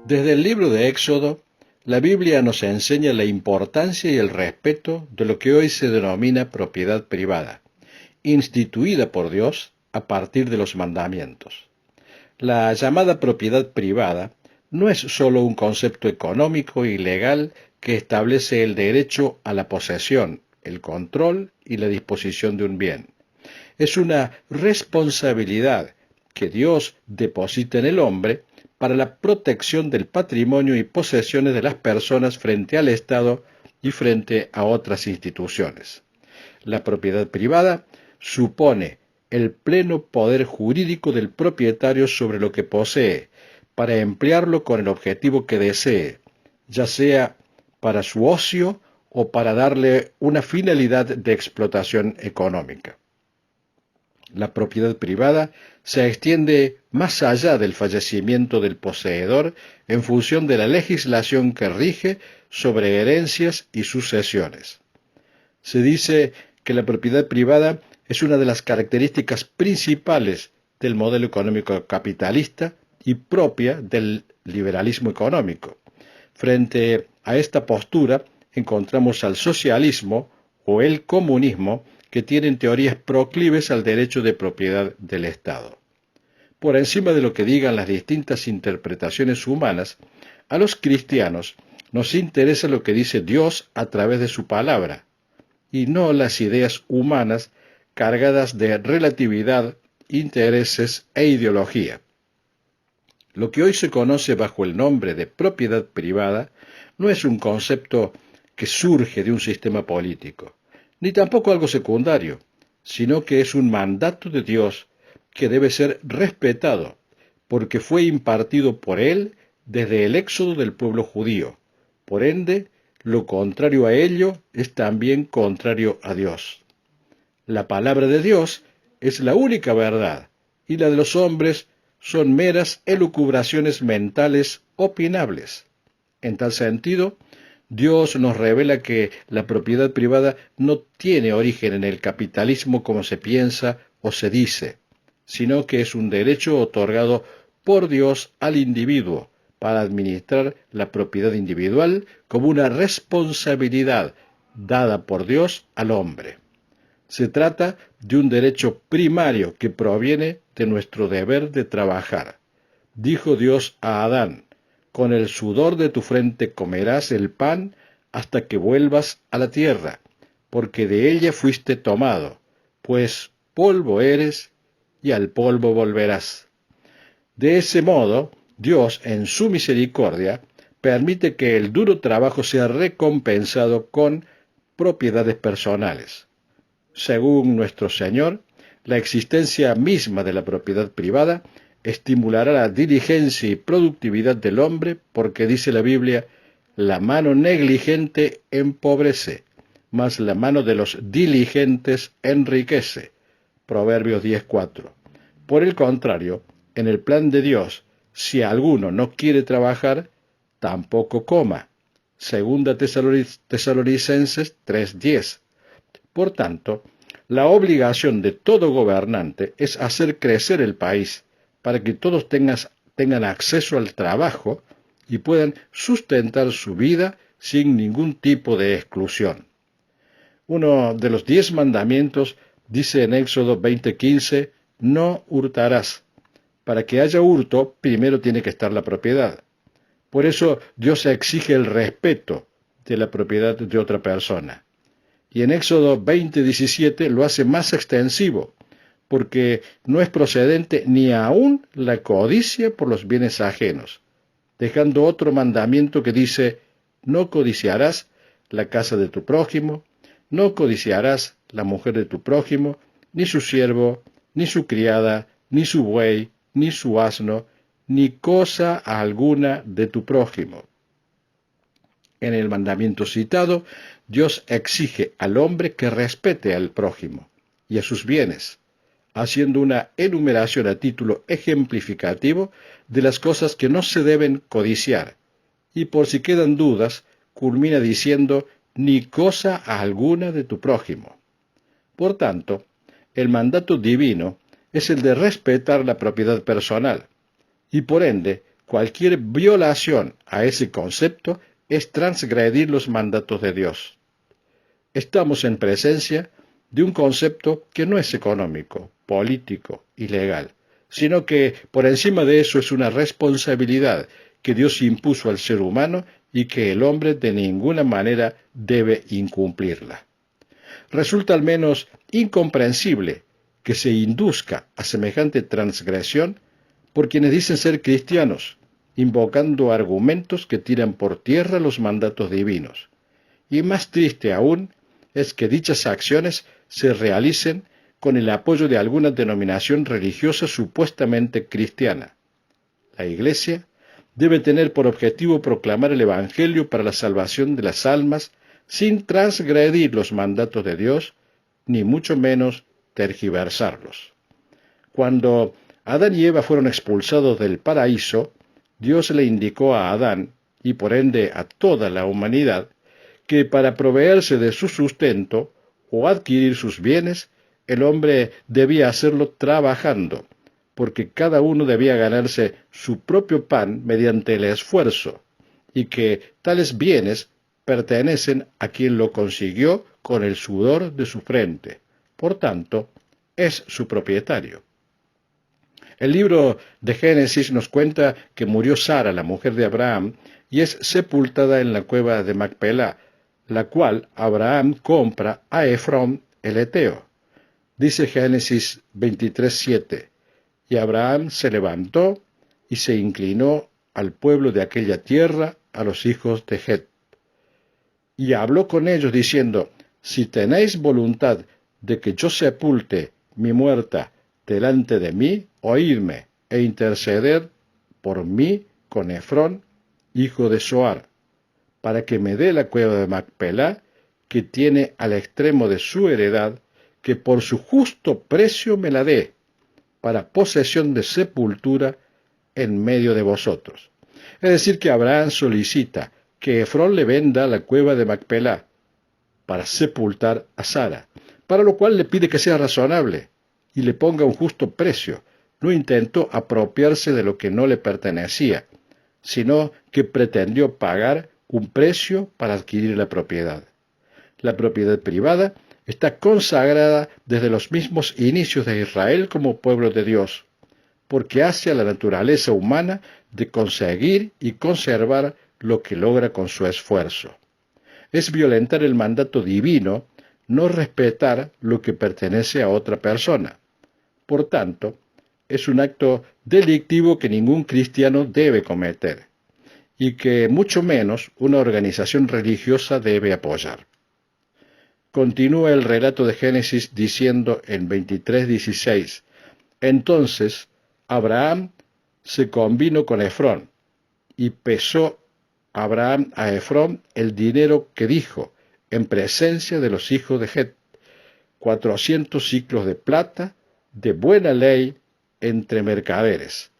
Desde el libro de Éxodo, la Biblia nos enseña la importancia y el respeto de lo que hoy se denomina propiedad privada, instituida por Dios a partir de los mandamientos. La llamada propiedad privada no es sólo un concepto económico y legal que establece el derecho a la posesión, el control y la disposición de un bien. Es una responsabilidad que Dios deposita en el hombre para la protección del patrimonio y posesiones de las personas frente al Estado y frente a otras instituciones. La propiedad privada supone el pleno poder jurídico del propietario sobre lo que posee, para emplearlo con el objetivo que desee, ya sea para su ocio o para darle una finalidad de explotación económica. La propiedad privada se extiende más allá del fallecimiento del poseedor en función de la legislación que rige sobre herencias y sucesiones. Se dice que la propiedad privada es una de las características principales del modelo económico capitalista y propia del liberalismo económico. Frente a esta postura encontramos al socialismo o el comunismo, que tienen teorías proclives al derecho de propiedad del Estado. Por encima de lo que digan las distintas interpretaciones humanas, a los cristianos nos interesa lo que dice Dios a través de su palabra, y no las ideas humanas cargadas de relatividad, intereses e ideología. Lo que hoy se conoce bajo el nombre de propiedad privada no es un concepto que surge de un sistema político, ni tampoco algo secundario, sino que es un mandato de Dios que debe ser respetado, porque fue impartido por Él desde el éxodo del pueblo judío. Por ende, lo contrario a ello es también contrario a Dios. La palabra de Dios es la única verdad, y la de los hombres son meras elucubraciones mentales opinables. En tal sentido, Dios nos revela que la propiedad privada no tiene origen en el capitalismo como se piensa o se dice, sino que es un derecho otorgado por Dios al individuo para administrar la propiedad individual como una responsabilidad dada por Dios al hombre. Se trata de un derecho primario que proviene de nuestro deber de trabajar. Dijo Dios a Adán: con el sudor de tu frente comerás el pan hasta que vuelvas a la tierra, porque de ella fuiste tomado, pues polvo eres y al polvo volverás. De ese modo, Dios, en su misericordia, permite que el duro trabajo sea recompensado con propiedades personales. Según nuestro Señor, la existencia misma de la propiedad privada estimulará la diligencia y productividad del hombre, porque dice la Biblia: la mano negligente empobrece, mas la mano de los diligentes enriquece. Proverbios 10:4. Por el contrario, en el plan de Dios, si alguno no quiere trabajar, tampoco coma. Segunda Tesalonicenses 3:10. Por tanto, la obligación de todo gobernante es hacer crecer el país, para que todos tengan acceso al trabajo y puedan sustentar su vida sin ningún tipo de exclusión. Uno de los 10 mandamientos dice en Éxodo 20:15: no hurtarás. Para que haya hurto, primero tiene que estar la propiedad. Por eso Dios exige el respeto de la propiedad de otra persona. Y en Éxodo 20:17 lo hace más extensivo, porque no es procedente ni aún la codicia por los bienes ajenos, dejando otro mandamiento que dice: no codiciarás la casa de tu prójimo, no codiciarás la mujer de tu prójimo, ni su siervo, ni su criada, ni su buey, ni su asno, ni cosa alguna de tu prójimo. En el mandamiento citado, Dios exige al hombre que respete al prójimo y a sus bienes, haciendo una enumeración a título ejemplificativo de las cosas que no se deben codiciar, y por si quedan dudas, culmina diciendo: ni cosa alguna de tu prójimo. Por tanto, el mandato divino es el de respetar la propiedad personal, y por ende, cualquier violación a ese concepto es transgredir los mandatos de Dios. Estamos en presencia de un concepto que no es económico, político y legal, sino que por encima de eso es una responsabilidad que Dios impuso al ser humano y que el hombre de ninguna manera debe incumplirla. Resulta al menos incomprensible que se induzca a semejante transgresión por quienes dicen ser cristianos, invocando argumentos que tiran por tierra los mandatos divinos. Y más triste aún es que dichas acciones se realicen con el apoyo de alguna denominación religiosa supuestamente cristiana. La Iglesia debe tener por objetivo proclamar el Evangelio para la salvación de las almas sin transgredir los mandatos de Dios, ni mucho menos tergiversarlos. Cuando Adán y Eva fueron expulsados del paraíso, Dios le indicó a Adán, y por ende a toda la humanidad, que para proveerse de su sustento o adquirir sus bienes, el hombre debía hacerlo trabajando, porque cada uno debía ganarse su propio pan mediante el esfuerzo, y que tales bienes pertenecen a quien lo consiguió con el sudor de su frente. Por tanto, es su propietario. El libro de Génesis nos cuenta que murió Sara, la mujer de Abraham, y es sepultada en la cueva de Macpelá, la cual Abraham compra a Efrón el Eteo. Dice Génesis 23:7, y Abraham se levantó y se inclinó al pueblo de aquella tierra, a los hijos de Het. Y habló con ellos diciendo, si tenéis voluntad de que yo sepulte mi muerta delante de mí, oídme e interceded por mí con Efrón, hijo de Zoar, para que me dé la cueva de Macpelá, que tiene al extremo de su heredad, que por su justo precio me la dé, para posesión de sepultura en medio de vosotros. Es decir, que Abraham solicita que Efrón le venda la cueva de Macpelá para sepultar a Sara, para lo cual le pide que sea razonable y le ponga un justo precio. No intentó apropiarse de lo que no le pertenecía, sino que pretendió pagar un precio para adquirir la propiedad. La propiedad privada está consagrada desde los mismos inicios de Israel como pueblo de Dios, porque hace a la naturaleza humana de conseguir y conservar lo que logra con su esfuerzo. Es violentar el mandato divino no respetar lo que pertenece a otra persona. Por tanto, es un acto delictivo que ningún cristiano debe cometer, y que mucho menos una organización religiosa debe apoyar. Continúa el relato de Génesis diciendo en 23:16, entonces Abraham se convino con Efrón, y pesó Abraham a Efrón el dinero que dijo, en presencia de los hijos de Het, 400 siclos de plata, de buena ley, entre mercaderes.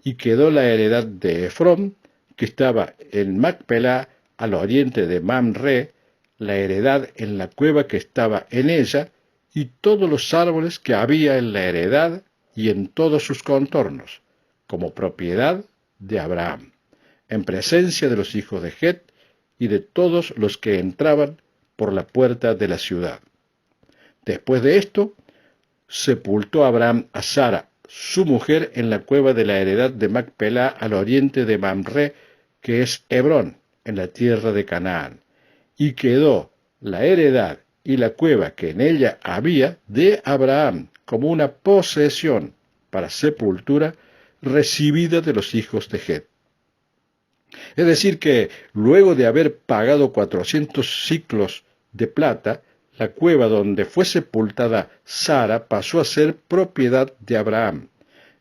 Y quedó la heredad de Efrón, que estaba en Macpelá, al oriente de Mamre, la heredad en la cueva que estaba en ella, y todos los árboles que había en la heredad y en todos sus contornos, como propiedad de Abraham, en presencia de los hijos de Het y de todos los que entraban por la puerta de la ciudad. Después de esto, sepultó Abraham a Sara, su mujer, en la cueva de la heredad de Macpelá, al oriente de Mamre, que es Hebrón, en la tierra de Canaán. Y quedó la heredad y la cueva que en ella había de Abraham como una posesión para sepultura recibida de los hijos de Het. Es decir que, luego de haber pagado 400 siclos de plata, la cueva donde fue sepultada Sara pasó a ser propiedad de Abraham.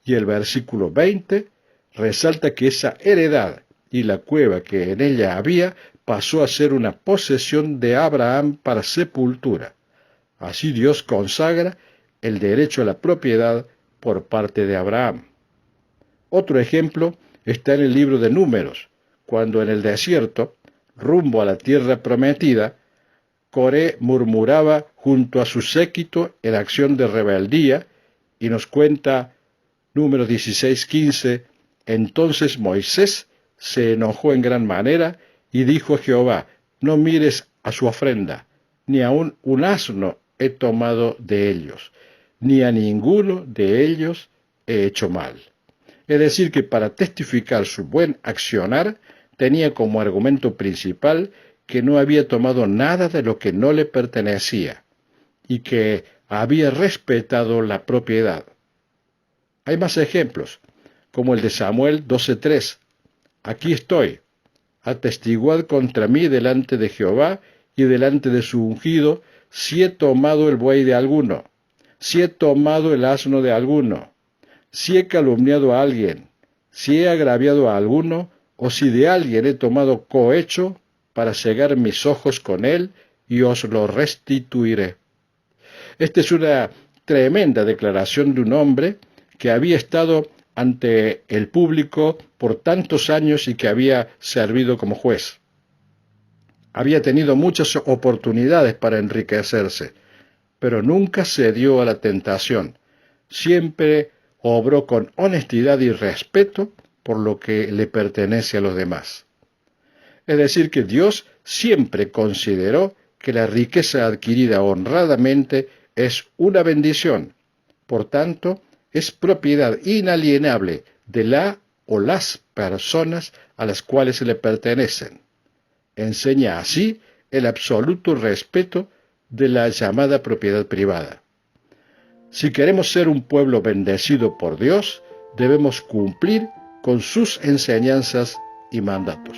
Y el versículo 20 resalta que esa heredad y la cueva que en ella había pasó a ser una posesión de Abraham para sepultura. Así Dios consagra el derecho a la propiedad por parte de Abraham. Otro ejemplo está en el libro de Números, cuando en el desierto, rumbo a la tierra prometida, Coré murmuraba junto a su séquito en acción de rebeldía, y nos cuenta Números 16:15, Entonces Moisés se enojó en gran manera y dijo a Jehová: no mires a su ofrenda, ni aun un asno he tomado de ellos, ni a ninguno de ellos he hecho mal. Es decir, que para testificar su buen accionar, tenía como argumento principal que no había tomado nada de lo que no le pertenecía, y que había respetado la propiedad. Hay más ejemplos, como el de Samuel 12:3. Aquí estoy, atestiguad contra mí delante de Jehová y delante de su ungido, si he tomado el buey de alguno, si he tomado el asno de alguno, si he calumniado a alguien, si he agraviado a alguno, o si de alguien he tomado cohecho para cegar mis ojos con él, y os lo restituiré. Esta es una tremenda declaración de un hombre que había estado ante el público por tantos años y que había servido como juez. Había tenido muchas oportunidades para enriquecerse, pero nunca cedió a la tentación. Siempre obró con honestidad y respeto por lo que le pertenece a los demás. Es decir, que Dios siempre consideró que la riqueza adquirida honradamente es una bendición. Por tanto, es propiedad inalienable de la o las personas a las cuales se le pertenecen. Enseña así el absoluto respeto de la llamada propiedad privada. Si queremos ser un pueblo bendecido por Dios, debemos cumplir con sus enseñanzas y mandatos.